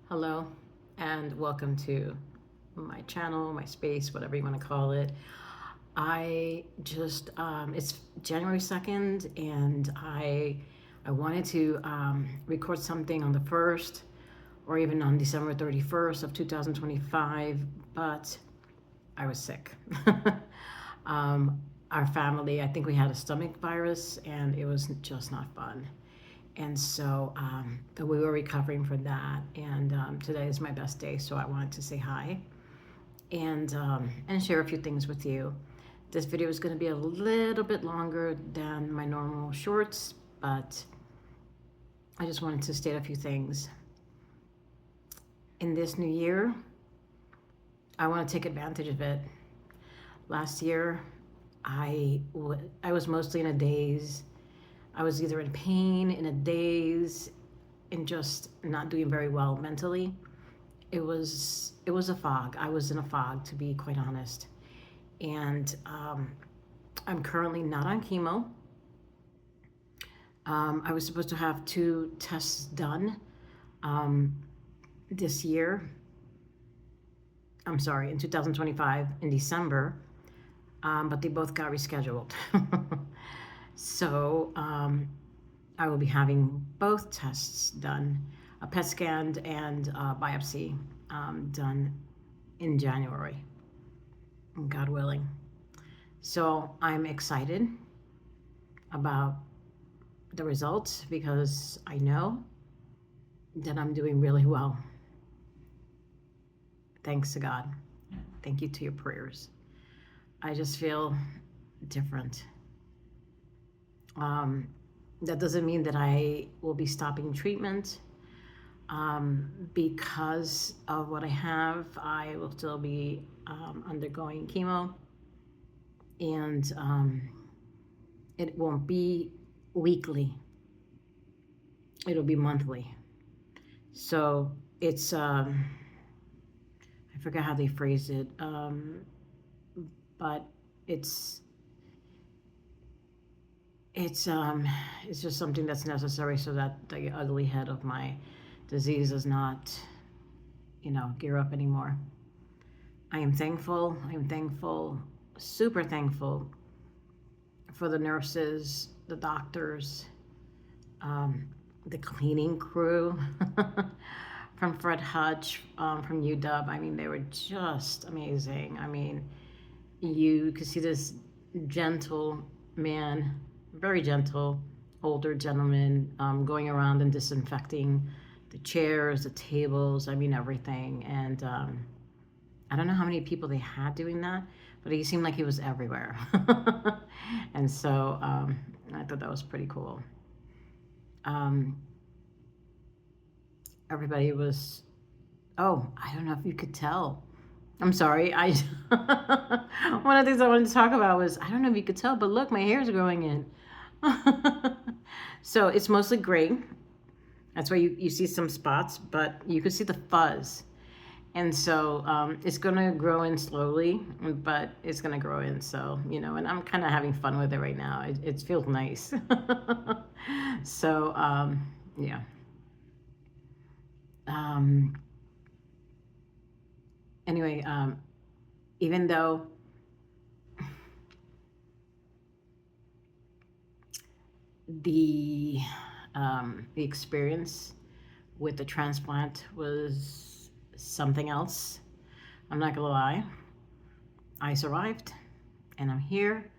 Hello, and welcome to my channel, my space, whatever you want to call it. It's January 2nd, and I wanted to record something on the 1st or even on December 31st of 2025, but I was sick. Our family, I think we had a stomach virus, and it was just not fun. And so we were recovering from that. And today is my best day, so I wanted to say hi and share a few things with you. This video is going to be a little bit longer than my normal shorts, but I just wanted to state a few things. In this new year, I want to take advantage of it. Last year, I was mostly in a daze. I was either in pain, in a daze, and just not doing very well mentally. It was a fog. I was in a fog, to be quite honest. And I'm currently not on chemo. I was supposed to have 2 tests done this year. I'm sorry, in 2025 in December, but they both got rescheduled. So I will be having both tests done, a PET scan and a biopsy done in January, God willing. So I'm excited about the results because I know that I'm doing really well. Thanks to God. Thank you to your prayers. I just feel different. That doesn't mean that I will be stopping treatment. Because of what I have, I will still be undergoing chemo, and it won't be weekly, it'll be monthly. So it's, I forgot how they phrase it, but it's it's just something that's necessary so that the ugly head of my disease does not, gear up anymore. I am thankful. Super thankful for the nurses, the doctors, the cleaning crew from Fred Hutch, from UW. I mean, they were just amazing. I mean, you could see this gentle man, very gentle, older gentleman, going around and disinfecting the chairs, the tables, I mean, everything. And I don't know how many people they had doing that, but he seemed like he was everywhere. And so I thought that was pretty cool. Everybody was, oh, I don't know if you could tell. I'm sorry. One of the things I wanted to talk about was, I don't know if you could tell, but look, my hair is growing in. So it's mostly gray. That's why you see some spots, but you can see the fuzz. And so it's going to grow in slowly, but it's going to grow in. So, and I'm kind of having fun with it right now. It feels nice. So, yeah. Anyway, even though the experience with the transplant was something else, I'm not gonna lie, I survived and I'm here.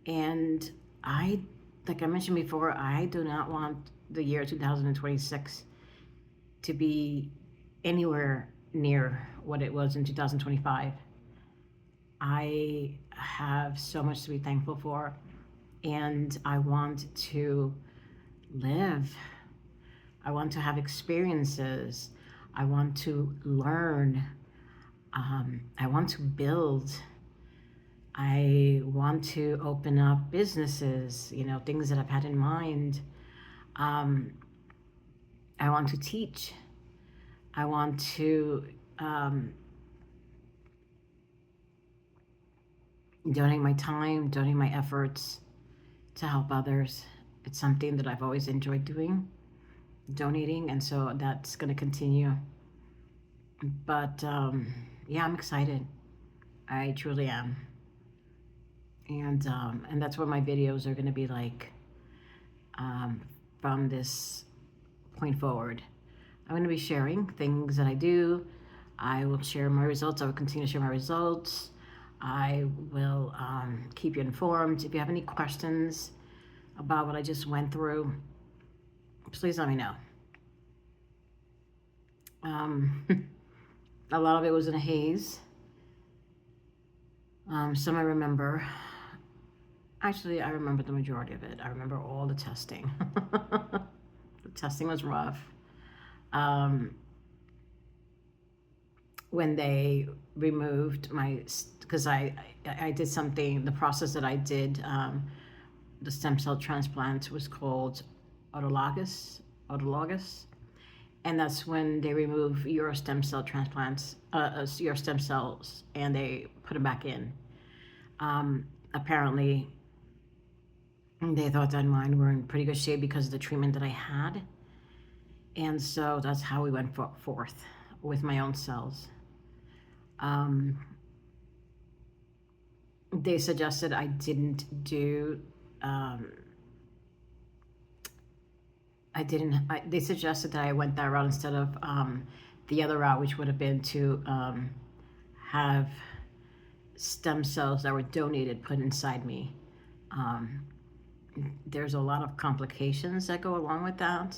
And like I mentioned before, I do not want the year 2026 to be anywhere near what it was in 2025. I have so much to be thankful for, and I want to live. I want to have experiences. I want to learn. I want to build. I want to open up businesses, things that I've had in mind. I want to teach. I want to donate my time, donate my efforts to help others. It's something that I've always enjoyed doing, donating, and so that's going to continue. But yeah, I'm excited. I truly am. And that's what my videos are going to be like um, from this point forward. I'm going to be sharing things that I do. I will share my results. I will continue to share my results. I will keep you informed. If you have any questions about what I just went through, please let me know. Um, a lot of it was in a haze. Some I remember. Actually, I remember the majority of it. I remember all the testing. The testing was rough. Um, when they removed my, because I did something, the process that I did, the stem cell transplant was called autologous, and that's when they remove your stem cell transplants, your stem cells, and they put them back in. Apparently, they thought that mine were in pretty good shape because of the treatment that I had, and so that's how we went forth with my own cells. Um, they suggested I didn't do. They suggested that I went that route instead of the other route, which would have been to have stem cells that were donated put inside me. Um, there's a lot of complications that go along with that,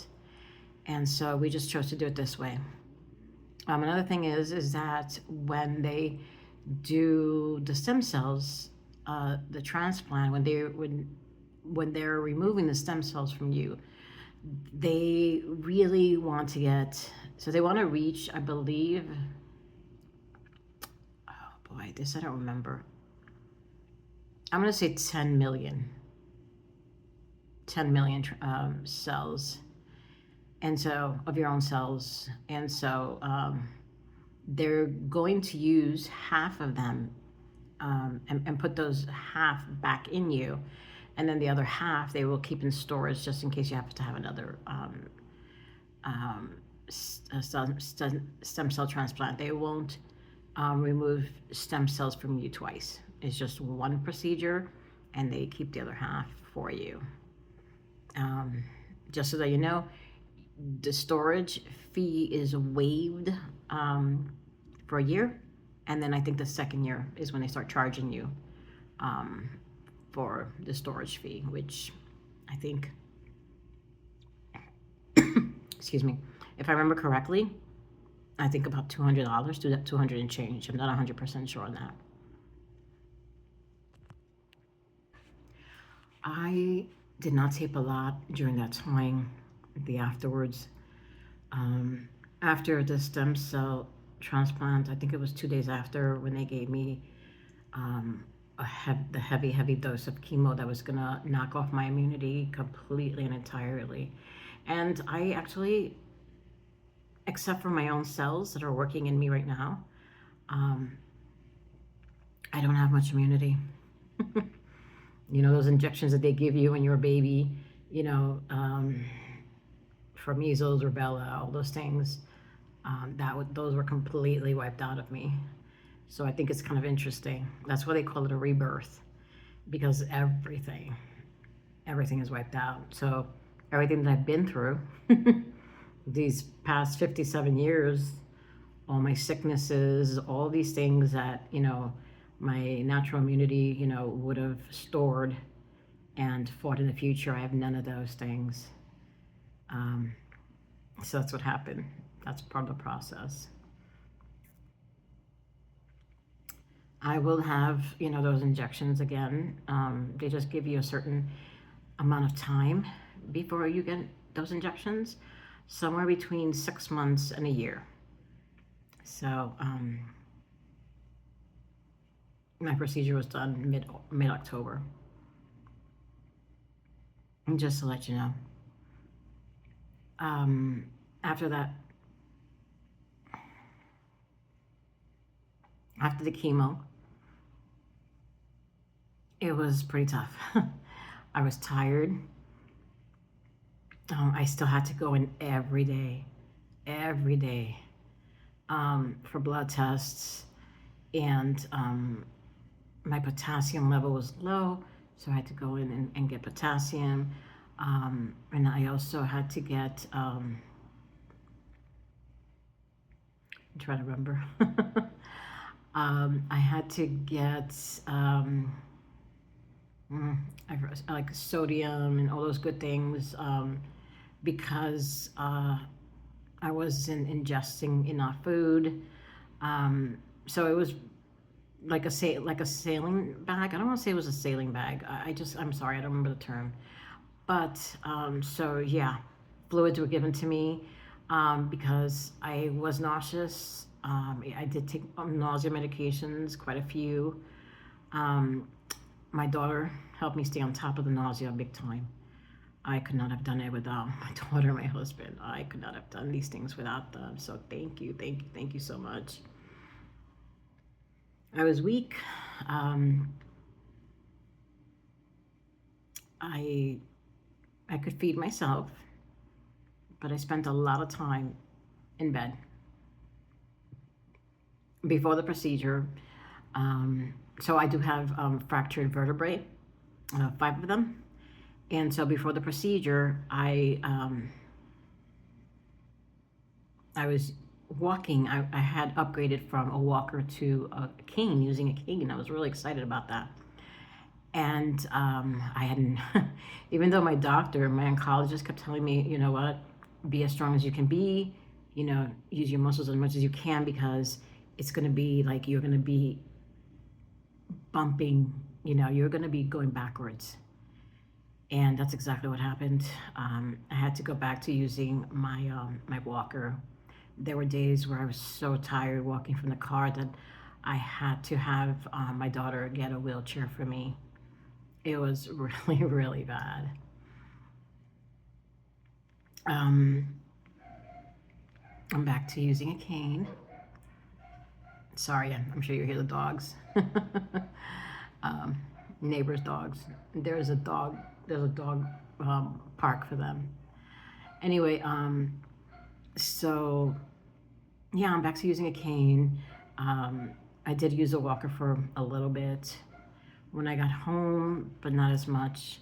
and so we just chose to do it this way. Another thing is that when they do the stem cells, the transplant, when they're removing the stem cells from you, they really want to get, so they want to reach, I believe, oh boy, this I don't remember. I'm going to say 10 million cells, and so of your own cells, and so they're going to use half of them and put those half back in you, and then the other half they will keep in storage just in case you have to have another stem cell transplant. They won't remove stem cells from you twice. It's just one procedure, and they keep the other half for you. Just so that you know, the storage fee is waived for a year, and then I think the second year is when they start charging you for the storage fee, which I think, excuse me, if I remember correctly, I think about $200 to that 200 and change. I'm not 100% sure on that. I did not tape a lot during that time. The afterwards, after the stem cell transplant, I think it was 2 days after when they gave me the heavy dose of chemo that was gonna knock off my immunity completely and entirely. And I actually, except for my own cells that are working in me right now, I don't have much immunity. You know, those injections that they give you when you're a baby, you know, for measles, rubella, all those things, those were completely wiped out of me. So I think it's kind of interesting. That's why they call it a rebirth, because everything is wiped out. So everything that I've been through these past 57 years, all my sicknesses, all these things that, you know, my natural immunity, you know, would have stored and fought in the future. I have none of those things. So that's what happened. That's part of the process. I will have, you know, those injections again. They just give you a certain amount of time before you get those injections, somewhere between 6 months and a year. So my procedure was done mid October. And just to let you know, after that, after the chemo, it was pretty tough. I was tired. I still had to go in every day, for blood tests, and my potassium level was low, so I had to go in and get potassium. And I also had to get, I'm trying to remember. I had to get mm, like sodium and all those good things, because I wasn't ingesting enough food. So it was like a sailing bag. I don't want to say it was a sailing bag. I'm sorry, I don't remember the term. But so yeah, fluids were given to me because I was nauseous. I did take nausea medications, quite a few. Um, my daughter helped me stay on top of the nausea big time. I could not have done it without my daughter, my husband. I could not have done these things without them. So thank you, thank you, thank you so much. I was weak. Um, I I could feed myself, but I spent a lot of time in bed before the procedure. So I do have fractured vertebrae, 5 of them. And so before the procedure, I was walking. I had upgraded from a walker to a cane, using a cane. I was really excited about that. And I hadn't, even though my doctor, my oncologist kept telling me, you know what, be as strong as you can be, use your muscles as much as you can, because it's going to be like you're going to be bumping, you're going to be going backwards. And that's exactly what happened. I had to go back to using my walker. There were days where I was so tired walking from the car that I had to have my daughter get a wheelchair for me. It was really, really bad. Um, I'm back to using a cane. Sorry, I'm sure you hear the dogs. um, Neighbors' dogs. There's a dog park for them. Anyway, so yeah, I'm back to using a cane. I did use a walker for a little bit when I got home, but not as much.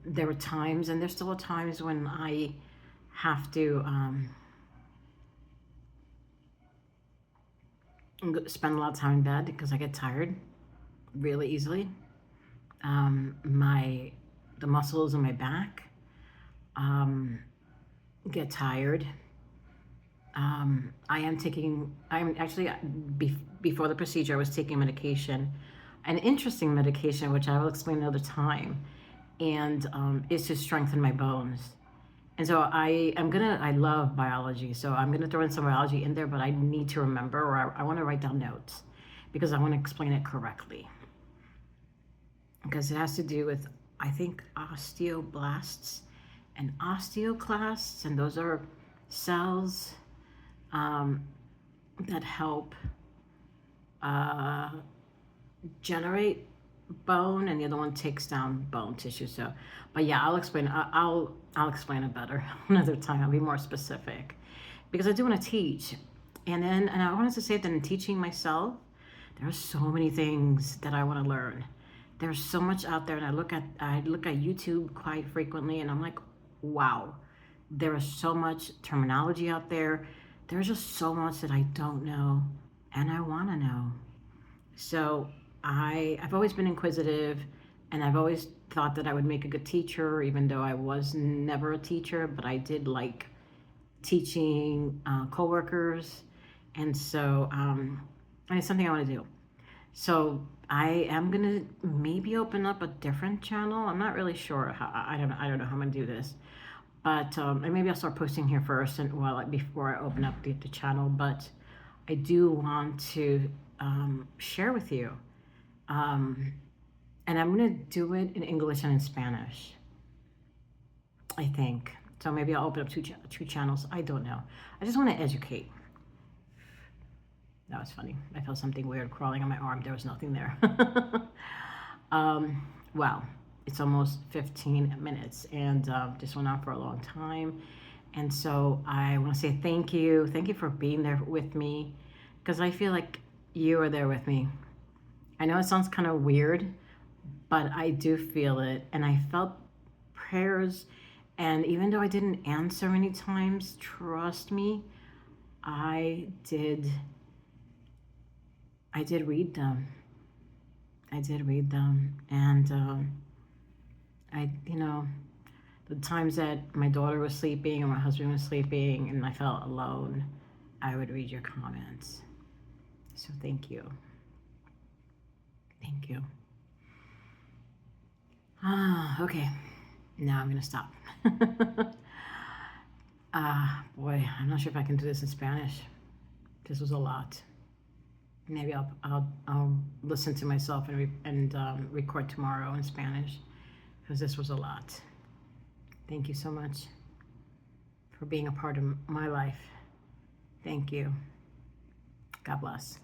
There were times, and there still are times, when I have to spend a lot of time in bed because I get tired really easily. The muscles in my back get tired. I'm actually, before the procedure, I was taking medication, an interesting medication, which I will explain another time, and it's to strengthen my bones. And so I love biology, so I'm gonna throw in some biology in there, but I need to remember, or I want to write down notes, because I want to explain it correctly. Because it has to do with, I think, osteoblasts and osteoclasts, and those are cells that help uh, generate bone, and the other one takes down bone tissue. So, but yeah, I'll explain it better another time. I'll be more specific, because I do want to teach, and I wanted to say that in teaching myself, there are so many things that I want to learn. There's so much out there, and I look at YouTube quite frequently, and I'm like, wow, there is so much terminology out there. There's just so much that I don't know, and I want to know. So I've always been inquisitive, and I've always thought that I would make a good teacher, even though I was never a teacher, but I did like teaching coworkers, and so and it's something I want to do. So I am gonna maybe open up a different channel. I'm not really sure how. I don't know how I'm gonna do this, but and maybe I'll start posting here first, and before I open up the channel. But I do want to share with you, um, and I'm gonna do it in English and in Spanish, I think. So maybe I'll open up two channels. I don't know. I just want to educate. That was funny. I felt something weird crawling on my arm. There was nothing there. Wow, it's almost 15 minutes, and this went on for a long time. And so I want to say thank you. Thank you for being there with me, because I feel like you are there with me. I know it sounds kind of weird, but I do feel it. And I felt prayers. And even though I didn't answer many times, trust me, I did. I did read them. I did read them. And the times that my daughter was sleeping or my husband was sleeping and I felt alone, I would read your comments. So thank you. Thank you. Okay. Now I'm going to stop. Boy, I'm not sure if I can do this in Spanish. This was a lot. Maybe I'll listen to myself and record tomorrow in Spanish, because this was a lot. Thank you so much for being a part of my life. Thank you. God bless.